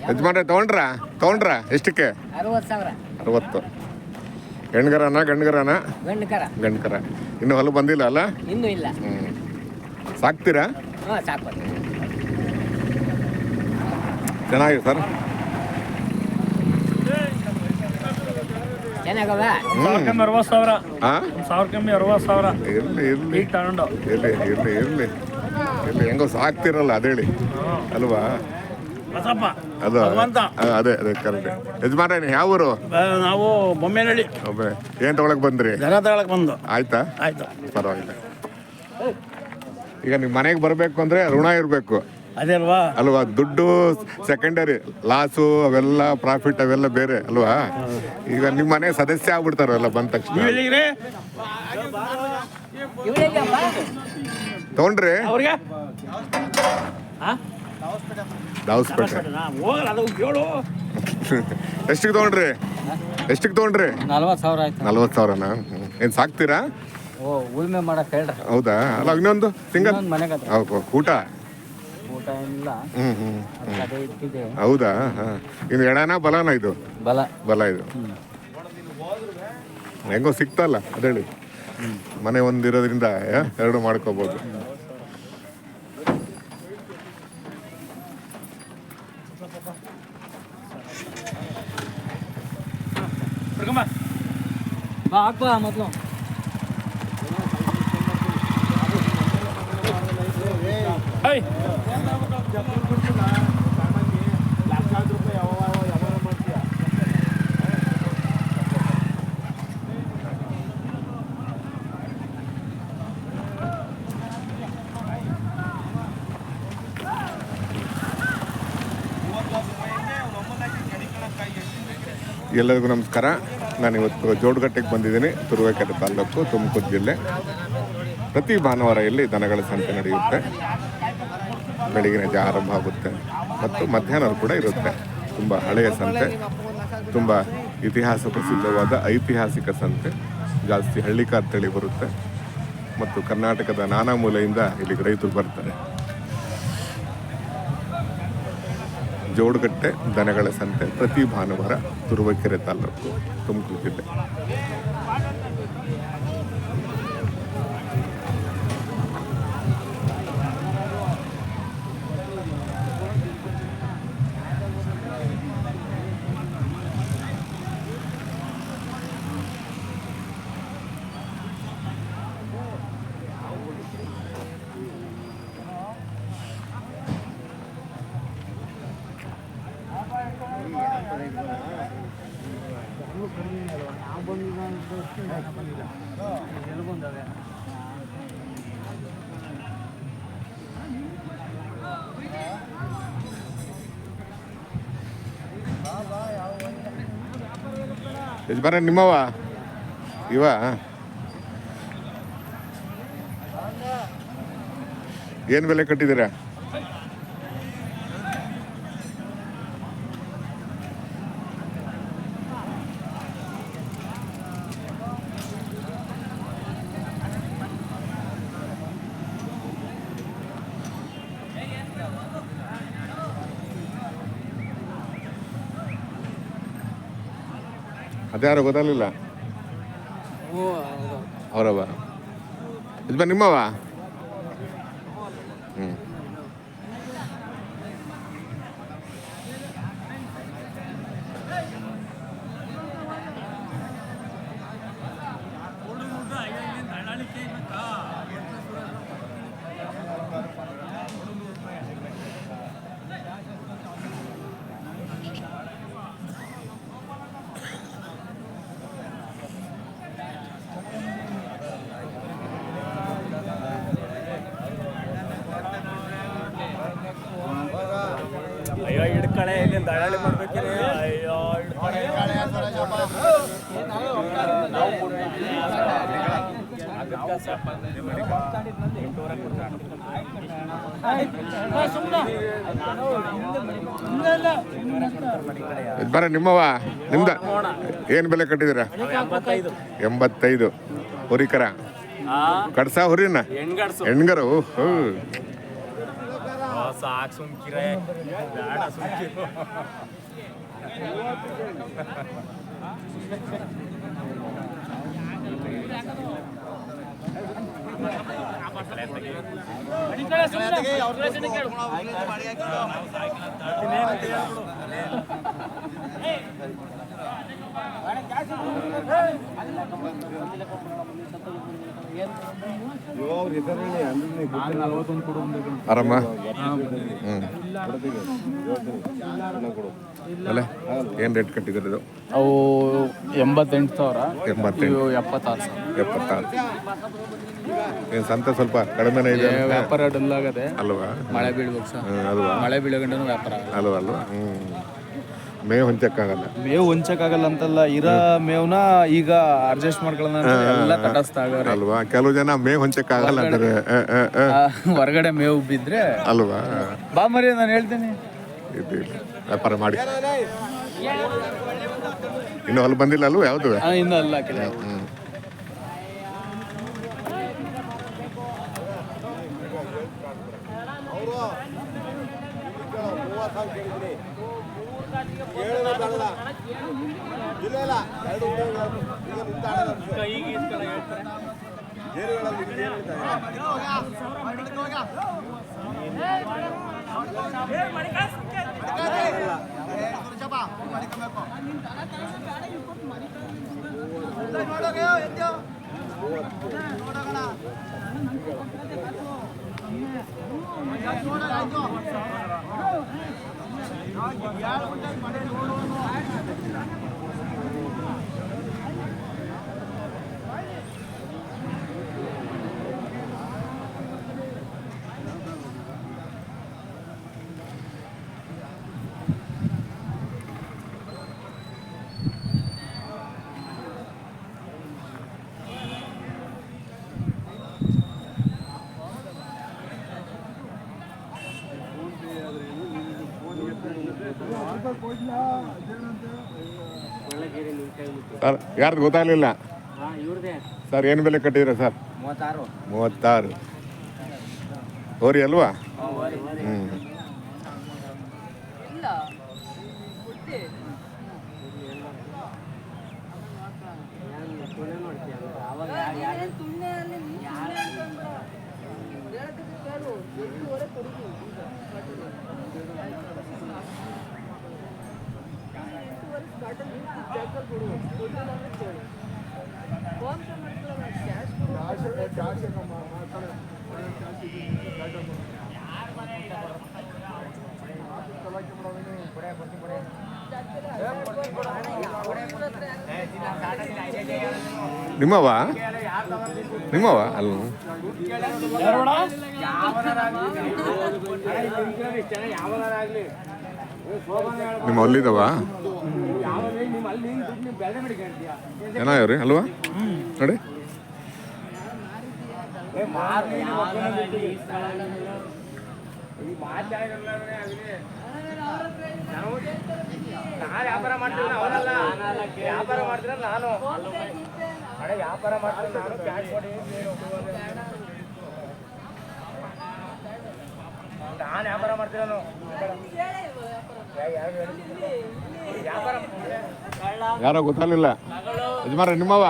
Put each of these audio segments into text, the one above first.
ಯಜಮಾನ್ರೆ ತೊಗೊಂಡ್ರ ಎಷ್ಟಕ್ಕೆ? 60. ಹೆಣ್ಗರನ ಗಂಡ್ಗರನ? ಗಂಡ್ಕರ. ಇನ್ನು ಹೊಲ ಬಂದಿಲ್ಲ ಅಲ್ಲ? ಇನ್ನೂ ಇಲ್ಲ. ಸಾಕ್ತೀರಾ? ಸಾಕು. ಚೆನ್ನಾಗಿದೆ ಸರ್. ಚೆನ್ನಾಗವ. 60,000. ಹಾಂ, 60,000. ಇರಲಿ ಇರಲಿ ಈಗ ತಗೊಂಡು ಇರಲಿ ಇರಲಿ ಇರಲಿ ಇರಲಿ, ಹೆಂಗೋ ಸಾಕ್ತಿರಲ್ಲ ಅದೇಳಿ ಅಲ್ವಾ? ಬಸಪ್ಪ ಅದು ಅದೇ ಅದೇ ಕರೆಕ್ಟ್. ಯಜಮಾನ್ರೆ ಯಾವ ಊರು? ನಾವು ಬೊಮ್ಮೆನಹಳ್ಳಿ. ಏನು ತೊಗೊಳಕ್ ಬಂದ್ರಿ? ದನ ತಗೊಳಕ್ ಬಂದು. ಆಯ್ತಾ? ಆಯ್ತು, ಪರವಾಗಿಲ್ಲ. ಈಗ ನಿಮ್ಮ ಮನೆಗೆ ಬರಬೇಕು ಅಂದರೆ ಋಣ ಇರಬೇಕು ಅದೇ ಅಲ್ವಾ? ಅಲ್ವಾ? ದುಡ್ಡು ಸೆಕೆಂಡರಿ, ಲಾಸು ಅವೆಲ್ಲ ಪ್ರಾಫಿಟ್ ಅವೆಲ್ಲ ಬೇರೆ ಅಲ್ವಾ? ಈಗ ನಿಮ್ಮ ಮನೆ ಸದಸ್ಯ ಆಗ್ಬಿಡ್ತಾರಲ್ಲ ಬಂದ ತಕ್ಷಣ. ತೊಗೊಂಡ್ರಿ? ಅವ್ರಿಗೆ ದಾವಸ್ಪೇಟೆ. ಎಷ್ಟಿಗೆ ತೊಗೊಂಡ್ರಿ? 40,000 ಆಯ್ತು. 40,000ನಾ? ಏನು ಸಾಕ್ತೀರಾ? ಉಳ್ಮೆ ಮಾಡಕ್ ಹೇಳ್ರಿ. ಹೌದಾ? ಅಲ್ಲ ಇನ್ನೊಂದು ಸಿಂಗಲ್ ಮನೆಗೆ ಊಟ ಏನಿಲ್ಲ. ಅದೇ ಇಟ್ಟಿದೆ. ಹೌದಾ? ಹಾಂ. ಇನ್ನು ಎಡನ ಬಲನ? ಇದು ಬಲ ಇದು. ಹೆಂಗೋ ಸಿಕ್ತಲ್ಲ ಅದೇಳಿ, ಮನೆ ಒಂದಿರೋದ್ರಿಂದ ಎರಡು ಮಾಡ್ಕೋಬೋದು. ಮೊದಲು ಎಲ್ಲರಿಗೂ ನಮಸ್ಕಾರ. ನಾನಿವತ್ತು ಜೋಡಗಟ್ಟೆಗೆ ಬಂದಿದ್ದೀನಿ. ತುರುವೇಕೆರೆ ತಾಲೂಕು, ತುಮಕೂರು ಜಿಲ್ಲೆ. ಪ್ರತಿ ಭಾನುವಾರ ಇಲ್ಲಿ ದನಗಳ ಸಂತೆ ನಡೆಯುತ್ತೆ. ಬೆಳಗಿನ ಜಾವ ಆರಂಭ ಆಗುತ್ತೆ ಮತ್ತು ಮಧ್ಯಾಹ್ನ ಕೂಡ ಇರುತ್ತೆ. ತುಂಬ ಹಳೆಯ ಸಂತೆ, ತುಂಬ ಇತಿಹಾಸ ಪ್ರಸಿದ್ಧವಾದ ಐತಿಹಾಸಿಕ ಸಂತೆ. ಜಾಸ್ತಿ ಹಳ್ಳಿಕಾರ್ ತಳಿ ಬರುತ್ತೆ ಮತ್ತು ಕರ್ನಾಟಕದ ನಾನಾ ಮೂಲೆಯಿಂದ ಇಲ್ಲಿಗೆ ರೈತರು ಬರ್ತಾರೆ. ಜೋಡಗಟ್ಟೆ ದನಗಳ ಸಂತೆ ಪ್ರತಿ ಭಾನುವಾರ, ತುರುವೇಕೆರೆ ತಾಲೂಕು, ತುಮಕೂರು ಜಿಲ್ಲೆ. ಯಜಮಾನ ನಿಮ್ಮವ ಇವ ಏನು ಬೆಲೆ ಕಟ್ಟಿದ್ದೀರಾ? ಅದ್ಯಾರೋ ಗೊತ್ತಾಗಲಿಲ್ಲ. ಅವರವ ಯಜಮಾನ್ ನಿಮ್ಮವ? ಅಯ್ಯೋ ಹಿಡ್ಕಳೆ, ಇಲ್ಲಿ ದಳ್ಳಾಳಿ ಮಾಡ್ಬೇಕೇನೆ. ಅಯ್ಯೋ ಬರ ನಿಮ್ಮವ ನಿಮ್ದ ಏನು ಬೆಲೆ ಕಟ್ಟಿದ್ದೀರಾ? 85. ಹುರಿಕರ ಕಡ್ಸ ಹುರಿನ ಹೆಣ್ಗರು. ಸಾಕು ಸುಮ್ಕಿರೆ ಬೇಡ ಸುಮ್ಕಿರು ಆರಾಮ ಅಲ್ಲೇ ಏನು ರೇಟ್ ಕಟ್ಟಿದ್ದೀರಿ ಇದು? ಅವು 88,000. 88. ಇವು 76,000. 76. ಏನು ಸಂತೆ ಸ್ವಲ್ಪ ಕಡಿಮೆನೇ ಇದೆ ವ್ಯಾಪಾರ ಡಲ್ ಆಗದೆ ಅಲ್ವಾ? ಮಳೆ ಬೀಳ್ಬೇಕು ಸರ್. ಅಲ್ವಾ? ಮಳೆ ಬೀಳಗಂಡನು ವ್ಯಾಪಾರ ಆಗಲ್ಲ. ಅಲ್ವಾ? ಮೇವು ಹೊಂಚಕ್ಕಾಗಲ್ಲ. ಮೇವು ಹೊಂಚಕ್ಕಾಗಲ್ಲ ಅಂತಲ್ಲ, ಇರೋ ಮೇವ್ನ ಈಗ ಅಡ್ಜಸ್ಟ್ ಮಾಡ್ಕೊಳ್ಳೋಣ ಅಂತ ಎಲ್ಲ ತಟಸ್ಥ ಆಗವ್ರೆ. ಅಲ್ವಾ? ಕೆಲವು ಜನ ಮೇವು ಹೊಂಚಕ್ಕಾಗಲ್ಲ ಅಂತಾರೆ. ಹೊರಗಡೆ ಮೇವು ಬಿದ್ರೆ ಅಲ್ವಾ? ಬಾ ಮರಿ ನಾನು ಹೇಳ್ತೀನಿ. ಇದು ವ್ಯಾಪಾರ ಮಾಡಿ ಇನ್ನು ಹೊಲ ಬಂದಿಲ್ಲ ಅಲ್ವ ಯಾವುದು? ಇನ್ನೂ ಅಲ್ಲ ಹಾಕಿಲ್ಲ. ಸರ್ ಯಾರ್ದು ಗೊತ್ತಾಗಲಿಲ್ಲ ಇವ್ರದೇ ಸರ್. ಏನು ಬೆಲೆ ಕಟ್ಟಿದ್ದೀರಾ ಸರ್? 36. 36. ಹೋರಿ ಅಲ್ವಾ? ಹ್ಞೂ. ನಿಮ್ಮವ ಅಲ್ಲ ನಿಮ್ಮ ಅಲ್ಲಿದವ ಏನಾಗ್ರಿ ಅಲ್ವಾ? ನೋಡಿ ವ್ಯಾಪಾರ ಮಾಡ್ತೀನಿ ಅವರಲ್ಲ ವ್ಯಾಪಾರ ಮಾಡ್ತೀನಿ ನಾನು ವ್ಯಾಪಾರ ಮಾಡ್ತೀನಿ ನಾನು ಕ್ಯಾಶ್ ಕೊಡಿ ನಾನು ವ್ಯಾಪಾರ ಮಾಡ್ತೀನಿ ವ್ಯಾಪಾರ ಯಾರೋ ಗೊತ್ತಾಗಲಿಲ್ಲ ಯಜಮಾನ ನಿಮ್ಮವ?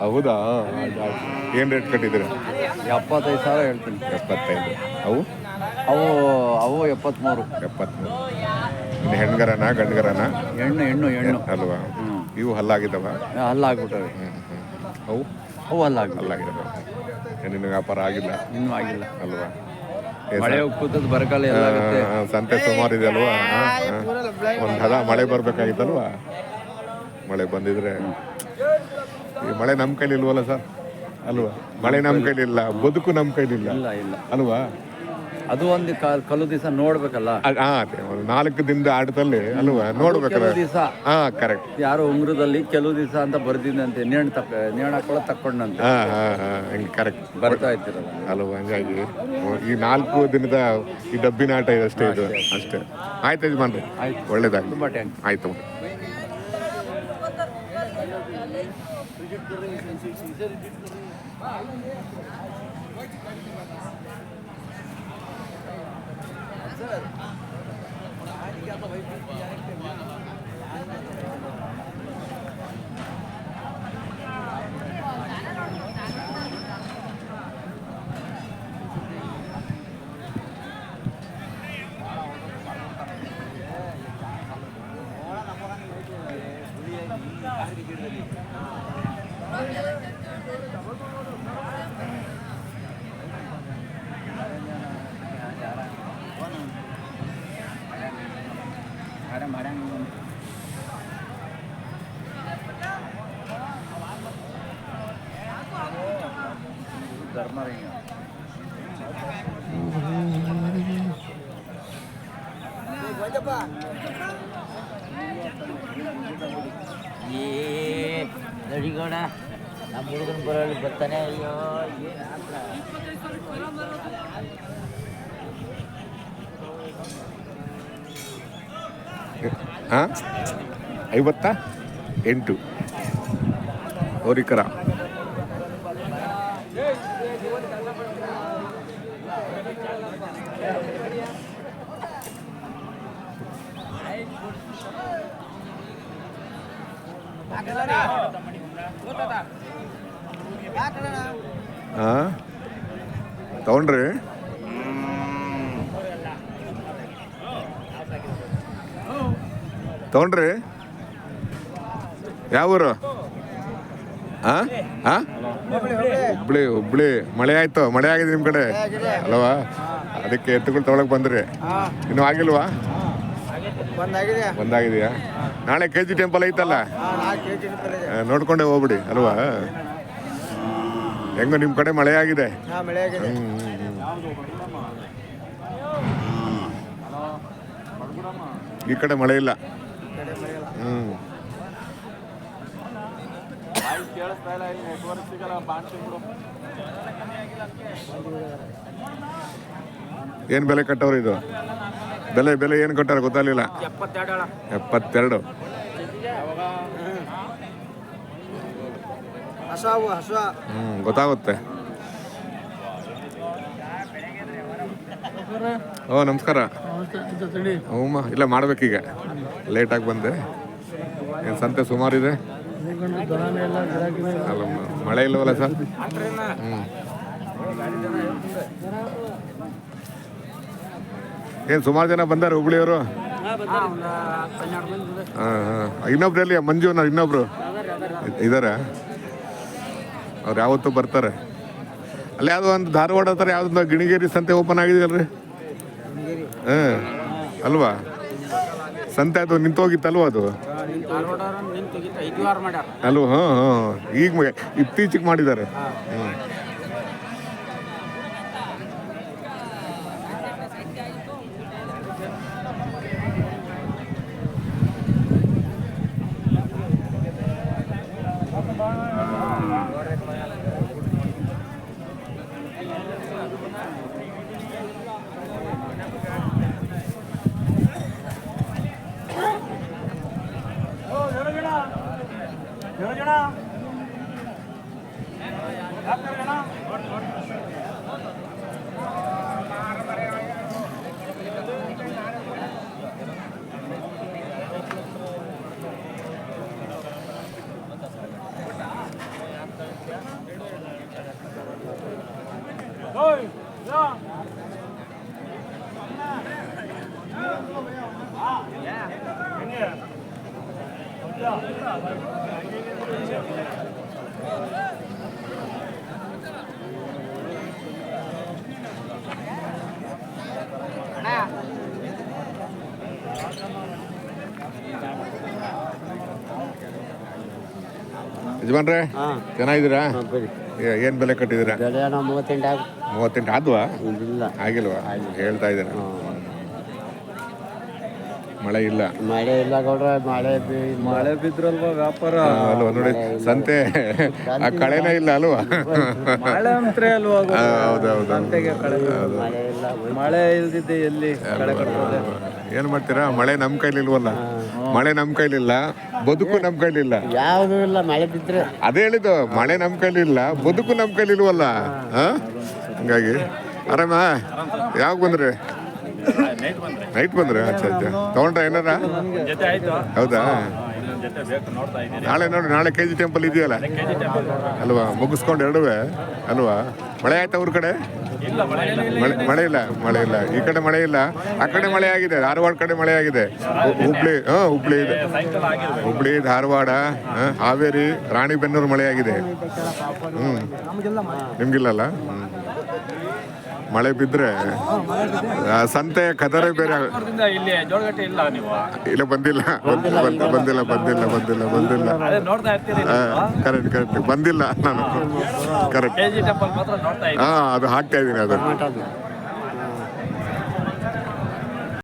ಹೌದಾ? ಏನು ರೇಟ್ ಕಟ್ಟಿದ್ದೀರಾ? 75,000 ಹೇಳ್ತೀನಿ. 75. ಅವು ಅವು ಅವು 73. 73. ಇನ್ನು ಹೆಣ್ಗರನ ಗಂಡ್ಗರನ? ಹೆಣ್ಣು ಅಲ್ವಾ? ಇವು ಹಲ್ಲಾಗಿದ್ದಾವ? ಹಲ್ಲಾಗ್ಬಿಟ್ಟವೆ. ಅವು ಹಲ್ಲಾಗಿದ್ದಾವೆ. ನಿನ್ನ ವ್ಯಾಪಾರ ಆಗಿಲ್ಲ? ಇನ್ನೂ ಆಗಿಲ್ಲ ಅಲ್ವಾ? ಮಳೆ ಉಕ್ಕುತ್ತದ ಬರಗಾಲ ಎಲ್ಲ ಆಗುತ್ತೆ. ಸಂತೆ ಸುಮಾರು ಇದೆ ಅಲ್ವಾ? ಒಂದು ಹದ ಮಳೆ ಬರ್ಬೇಕಾಗಿತ್ತಲ್ವಾ? ಮಳೆ ಬಂದಿದ್ರೆ ಈ ಮಳೆ ನಮ್ಮ ಕೈಲಿ ಇಲ್ವಲ್ಲ ಸರ್? ಅಲ್ವಾ? ಮಳೆ ನಮ್ಮ ಕೈಲಿಲ್ಲ, ಬದುಕು ನಮ್ಮ ಕೈಲಿಲ್ಲ ಇಲ್ಲ ಅಲ್ವಾ? ಅದು ಒಂದು ಕಲ್ಲು ದಿವಸ ನೋಡ್ಬೇಕಲ್ಲ. ಅದೇ ಒಂದು 4 ದಿನದ ಆಟದಲ್ಲಿ ಅಲ್ವಾ ನೋಡ್ಬೇಕಲ್ಲ. ಕೆಲವು ದಿವಸ ಕರೆಕ್ಟ್. ಯಾರೋ ಉಂಗ್ರದಲ್ಲಿ ಕೆಲವು ದಿವಸ ಅಂತ ಬರ್ದಿದ್ದಂತೆ, ನೇಣು ಹಾಕೊಳ್ಳೋ ತಕ್ಕೊಂಡಂತೆ. ಹಿಂಗೆ ಕರೆಕ್ಟ್ ಬರ್ತಾ ಇರ್ತಿರಲ್ಲ ಅಲ್ವಾ. ಹಂಗಾಗಿ ಈ 4 ದಿನದ ಈ ಡಬ್ಬಿನ ಆಟ ಇದಷ್ಟೇ ಇದು ಅಷ್ಟೇ. ಆಯ್ತು ಯಜಮಾನ್ರಿ, ಒಳ್ಳೇದಾಗ್ಲಿ. ತುಂಬ ಟ್ಯಾಂಕ್ಸ್. ಆಯ್ತು. ಧರ್ಮಲಿಂಗ ನಡಿಗೋಣ, ನಮ್ಮ ಹುಡುಗನ ಬರೋಲ್ಲಿ ಬರ್ತಾನೆ. ಅಯ್ಯೋ ಹಾಂ 58 ಹೋರಿಕರ. ಹಾಂ ತಗೊಂಡ್ರಿ? ತಗೊಂಡ್ರಿ? ಯಾವ ಊರು? ಹಾಂ ಹಾಂ ಹುಬ್ಳಿ. ಮಳೆ ಆಯ್ತು? ಮಳೆ ಆಗಿದೆ ನಿಮ್ಮ ಕಡೆ ಅಲ್ವಾ? ಅದಕ್ಕೆ ಎತ್ತುಗಳು ತೊಗೊಳಕ್ ಬಂದ್ರಿ. ಇನ್ನೂ ಆಗಿಲ್ವಾ? ಒಂದಾಗಿದೆಯಾ? ನಾಳೆ KG ಟೆಂಪಲ್ ಐತಲ್ಲ, ನೋಡ್ಕೊಂಡೆ ಹೋಗ್ಬಿಡಿ ಅಲ್ವಾ. ಹೆಂಗೋ ನಿಮ್ಮ ಕಡೆ ಮಳೆ ಆಗಿದೆ? ಈ ಕಡೆ ಮಳೆ ಇಲ್ಲ. ಏನು ಬೆಲೆ ಕಟ್ಟವ್ರು ಇದು? ಬೆಲೆ ಏನು ಕಟ್ಟಾರ ಗೊತ್ತಾಗಲಿಲ್ಲ. 72. ಗೊತ್ತಾಗುತ್ತೆ. ಓ ನಮಸ್ಕಾರ. ಹ್ಞೂ ಇಲ್ಲ ಮಾಡ್ಬೇಕೀಗ, ಲೇಟಾಗಿ ಬಂದೆ. ಏನು ಸಂತೆ ಸುಮಾರಿದೆ? ಅಲ್ಲ ಮಳೆ ಇಲ್ಲವಲ್ಲ ಸರ್? ಏನು ಸುಮಾರು ಜನ ಬಂದಾರೆ ಹುಬ್ಳಿಯವರು? ಇನ್ನೊಬ್ರು ಎಲ್ಲಿ? ಮಂಜು ಇನ್ನೊಬ್ರು ಇದಾರೆ, ಅವ್ರು ಯಾವತ್ತೂ ಬರ್ತಾರೆ. ಅಲ್ಲಿ ಯಾವುದೋ ಒಂದು ಧಾರವಾಡ ಹತ್ರ ಯಾವ್ದು ಗಿಣಿಗೇರಿ ಸಂತೆ ಓಪನ್ ಆಗಿದೆಯಲ್ರಿ? ಅಲ್ವಾ? ಸಂತೆ ಅದು ನಿಂತೋಗಿತ್ತಲ್ವ ಅದು? ಅಲ್ವ? ಈಗ ಇತ್ತೀಚೆಗೆ ಮಾಡಿದ್ದಾರೆ. ಯಜಮಾನ್ರೆ ಚೆನ್ನಾಗಿದ್ದೀರಾ? ಏನು ಬೆಲೆ ಕಟ್ಟಿದ್ದೀರಾ? 38 38 ಆದ್ವಾ ಇಲ್ಲ ಆಗಿಲ್ವಾ ಹೇಳ್ತಾ ಇದ್ದೇನೆ ಮಳೆ ಇಲ್ಲ ಮಳೆ ಇಲ್ಲ ಗೌಡ್ರ ಮಳೆ ಮಳೆ ಬಿದ್ರಲ್ವಾ ವ್ಯಾಪಾರ ಅಲ್ವಾ ನೋಡಿ ಸಂತೆ ಆ ಕಳೆನೇ ಇಲ್ಲ ಅಲ್ವಾ ಮಳೆ ಅಂತ್ರೆ ಅಲ್ವಾ ಅದು? ಹೌದೌದು ಸಂತೆಗೆ ಕಳೆ ಮಳೆ ಇಲ್ಲ ಮಳೆ ಇಲ್ದಿದ್ದೆ ಎಲ್ಲಿ ಕಳೆ ಕಟ್ತದೆ. ಏನ್ ಮಾಡ್ತೀರಾ ಮಳೆ ನಮ್ ಕೈಲಿ ಇಲ್ವಲ್ಲ ಮಳೆ ನಮ್ ಕೈಲಿಲ್ಲ ಬದುಕು ನಮ್ ಕೈಲಿಲ್ಲ ಯಾವುದು ಇಲ್ಲ ಮಳೆ ಬಿದ್ರೆ ಅದೇ ಹೇಳಿದ್ದು ಮಳೆ ನಮ್ ಕೈಲಿ ಇಲ್ಲ ಬದುಕು ನಮ್ ಕೈಲಿ ಇಲ್ವಲ್ಲ ಹಂಗಾಗಿ ಆರಾಮ ಯಾವಾಗ ಬಂದ್ರಿ ನೈಟ್ ಬಂದ್ರೆ ಅಚ್ಚಾ ಅಚ್ಚಾ ತಗೊಂಡ್ರ ಏನಾರ ಹೌದಾ ನಾಳೆ ನೋಡಿ ನಾಳೆ KG ಟೆಂಪಲ್ ಇದೆಯಲ್ಲ ಅಲ್ವಾ ಮುಗಿಸ್ಕೊಂಡು ಎರಡುವೆ ಅಲ್ವಾ ಮಳೆ ಆಯ್ತಾ ಅವ್ರ ಕಡೆ ಮಳೆ ಇಲ್ಲ ಈ ಕಡೆ ಮಳೆ ಇಲ್ಲ ಆ ಕಡೆ ಮಳೆ ಆಗಿದೆ ಧಾರವಾಡ ಕಡೆ ಮಳೆ ಆಗಿದೆ ಹುಬ್ಳಿ ಧಾರವಾಡ ಹಾವೇರಿ ರಾಣಿಬೆನ್ನೂರು ಮಳೆ ಆಗಿದೆ ನಿಮ್ಗಿಲ್ಲಲ್ಲ ಮಳೆ ಬಿದ್ರೆ ಸಂತೆ ಕದರೆ ಬೇರೆ ಇಲ್ಲ ಬಂದಿಲ್ಲ ಕರೆಕ್ಟ್ ಬಂದಿಲ್ಲ ನಾನು ಕರೆಕ್ಟ್ ಅದು ಹಾಕ್ತಾ ಇದ್ದೀನಿ ಅದು